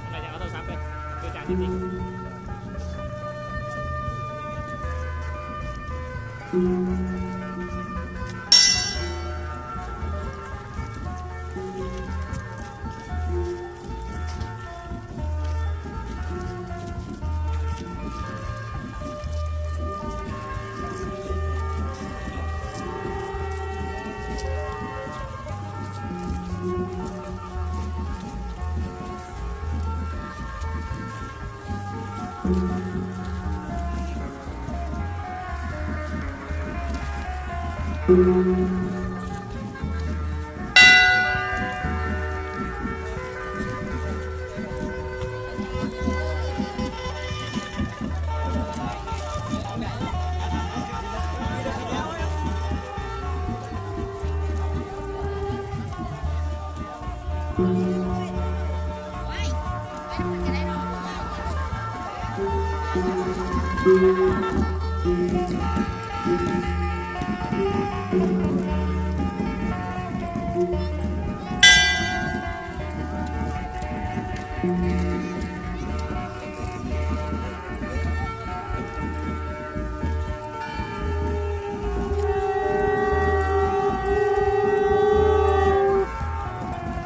อะไรจะเอาโทรศัพท์ไปคือจานจริง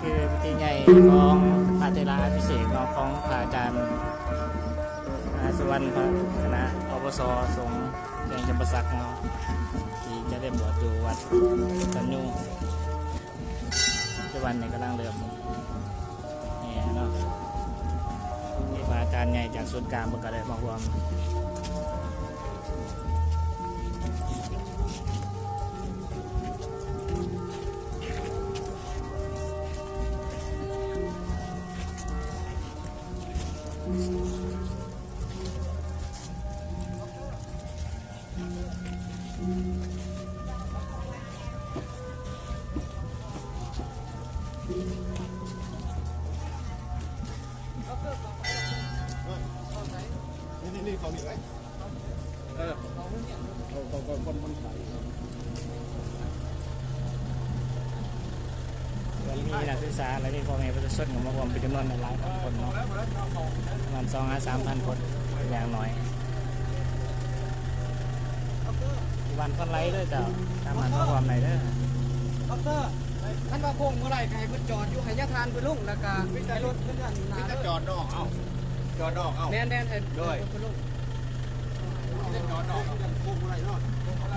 คือพิธีใหญ่ของพระเทราพิเศษของพระอาจารย์ สุวรรณพระคณะอปสสงฆ์แดงจำปาสักเนาะที่จะได้บวชอยู่วัดสัญญูปัจจุบันนี้กำลังเริ่มนี่เนาะมีพระอาจารย์ใหญ่จากศูนย์กลางเพิ่นก็ได้มาร่วมนี่เขาหนีไว้คนขาย มีนักศึกษาและมีพ่อแม่ประชาชนมารวมเป็นจำนวนหลายคนเนาะประมาณ2-3,000 คนอย่างน้อยวันคนไรด้วยเจ้าตามมันข้อความไหนเด้อ ดอกเตอร์ท่านว่าพงเมื่อไรใครมันจอดอยู่ไหยาทานไปลุงแล้วก็วิจัยรถเพื่อนนา จะจอดนอกเอ้าจอดนอกเอ้า แน่นเห็นด้วยไปลุง จะจอดนอกพุ่งอะไรเนาะอะไร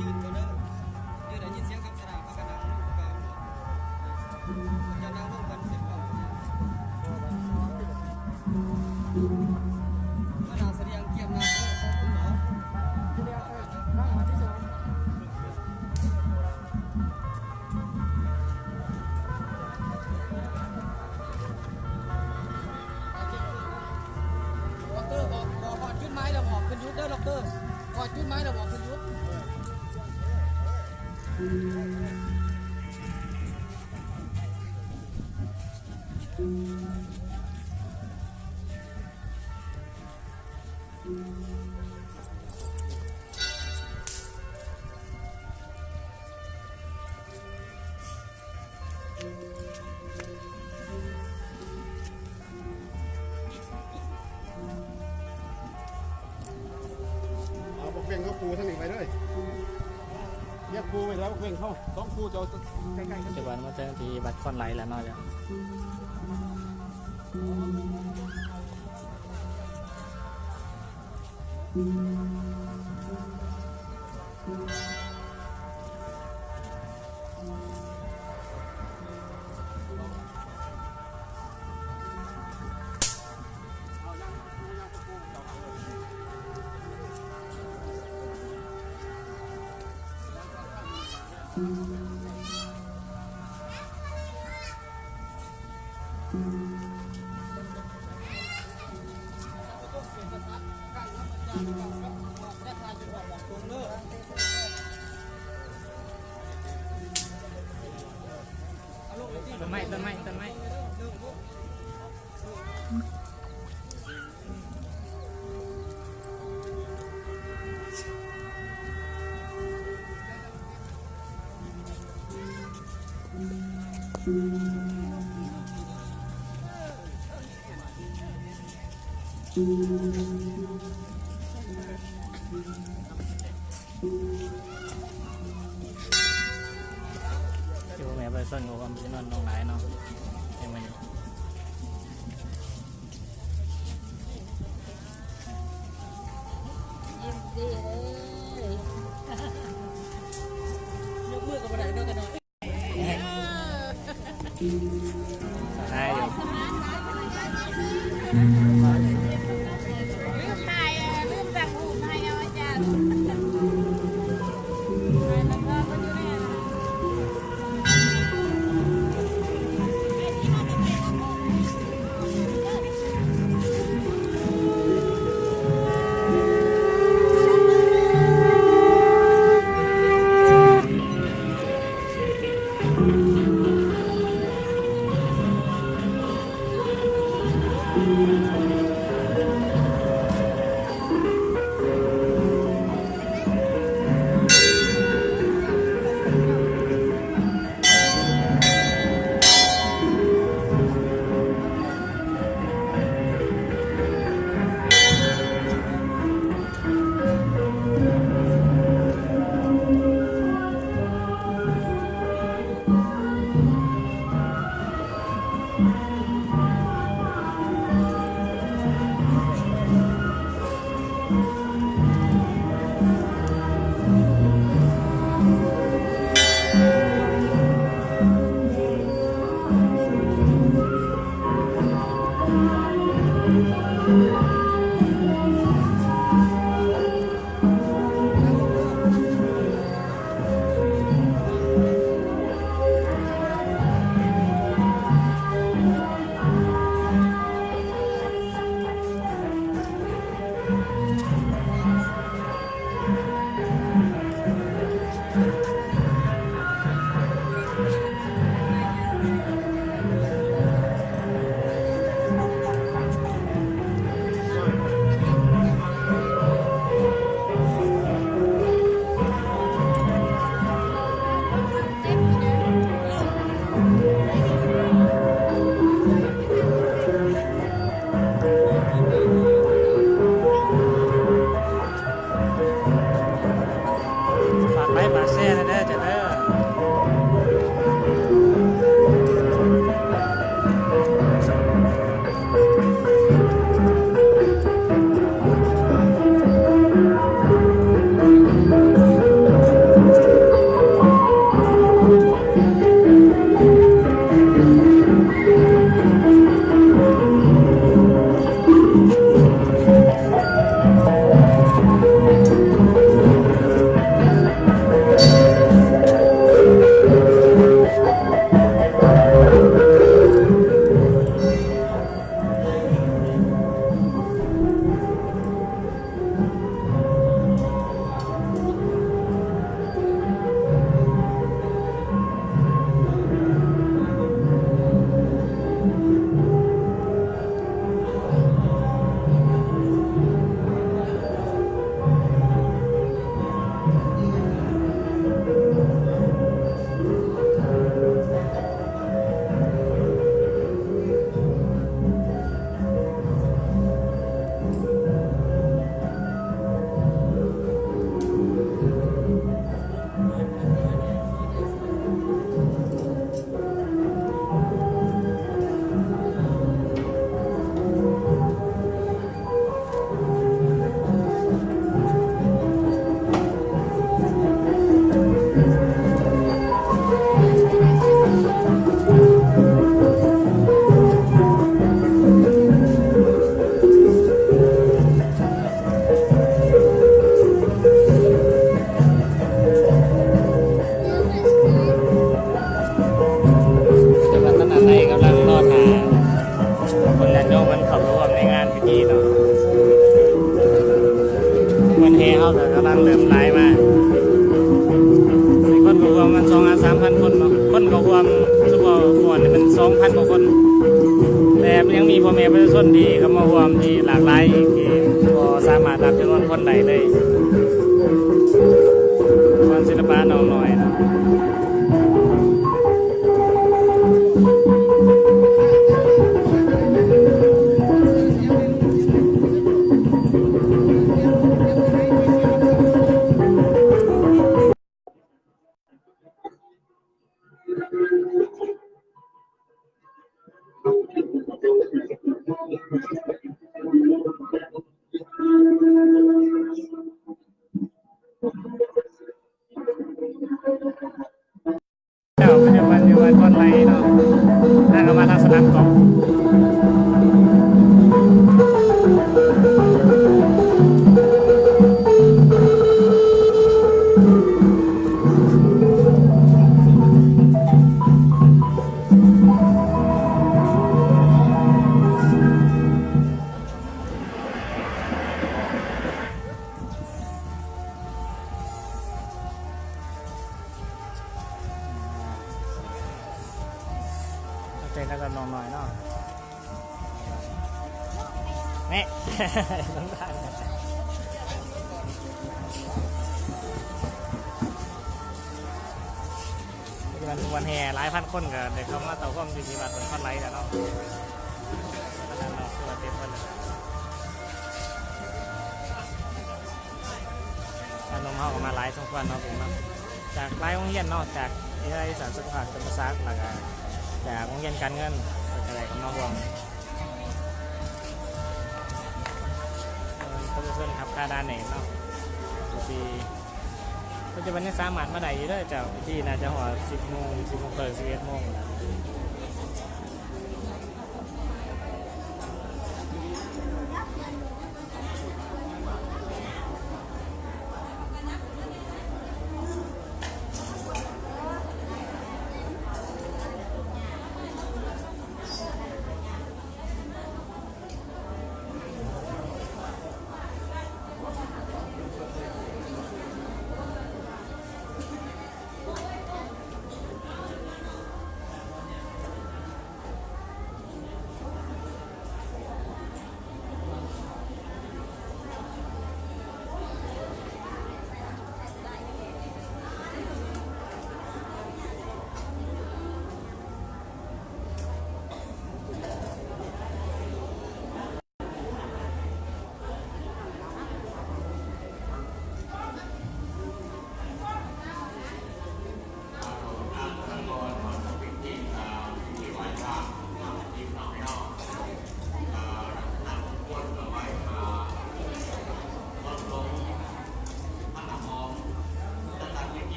ยืนตัวเด้อยืนได้ยินเสียงคำสาปพระกระดังลูกกับจะนั่งร่วมกันเสร็จก่อนมานาเสียงเกียมนาคุณหมอนั่งมาที่สองดอกเตอร์บอกจุดไม้เราบอกขึ้นยุทธเด้อดอกเตอร์บอกจุดไม้เราบอกขึ้นยุทธเอาพวกเพ่งเขาปูทั้งนี้ไปเลยเรียกปูไปแล้วพวกเพ่งเขาต้องปูจะใกล้ๆกัน ปัจจุบันมาเจอที่บัตรคอนไลน์แล้วเนาะเจ้า ต้นไม้ต้นไม้ต้นไม้ที่ว่าแม่ไปซ่อนกับความที่นอนน้องหลายเนาะเห็นไหมนี่ ยิ้มดีเลย ยกมือกับบันไดเนาะกันหน่อย หายอยู่ ลืมถ่ายลืมสั่งหูให้เอาอาจารย์แล้วก็มันอยู่เนี่ย ฝากไลค์ฝากแชร์นะเด้อจ้ะเด้อจังหวัดตะนันในกำลังรอทางคนและโยมมันเข้าร่วมในงานพิธีเนาะวันเฮเขาแต่กำลังเริ่มไล่มาคนรวมมัน2,000-3,000 คนเนาะคน เขาความสุขส่วนเป็น2,000 กว่าคนแต่ยังมีพ่อแม่ประชาชนที่เข้ามาร่วมที่หลากหลายอีกที่ก็สามารถรับจำนวนคนได้เลยวันศิลปะน้องน้อยนะเจ้าปัจจุบันอยู่วันคนไรเนาะถ้าก็มาทางสนามกอล์ฟเจนแล้วก็น้องหน่อยเนาะนี่ น้องได้วันแห่หลายพันคนก็เด็กเข้ามาต่อความจริงๆว่าเป็นคนไร้แต่เนาะแล้วก็เนาะคือว่าเต็มคนเลยการนมเขาออกมาหลายสมควรเนาะผมนะจากหลายโรงเรียนเนาะจากวิทยาลัยสารสุขภาพธรรมศาสตร์หลักจากโรงเรียนการเงินอะไรก็มาห่วงเพื่อนครับค่าด้านไหนเนาะปีปัจจุบันนี้สามารถมาได้อยู่ด้วยเจ้าที่น่าจะหัว10 โมง 10 โมงเปิด11 โมง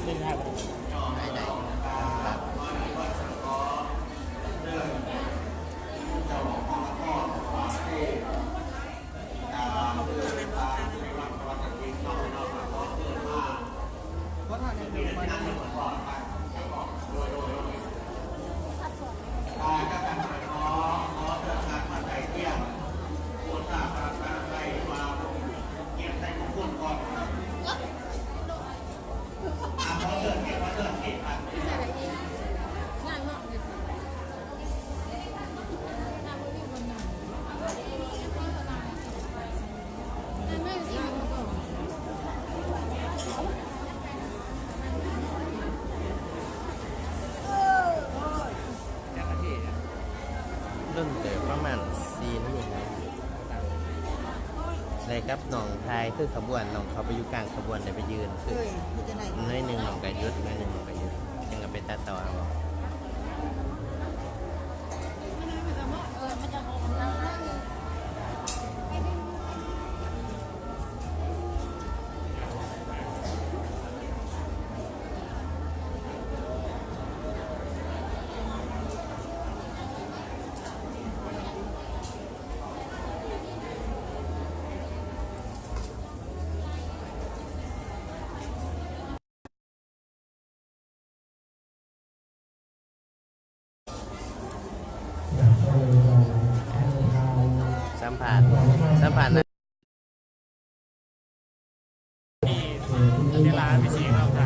เล่นได้ไหมรุ่นเกิดประมาณ4 นาทีเลยครับน้องทายคือขบวนน้องเขาไปอยู่กลางขบวนเลยไปยืนคือน้อยหนึ่งน้องก็ยุดน้อยหนึ่งน้องก็ยุดยังก็ไปตัดต่อเอาสัมผัส พิเศษเราถ่าย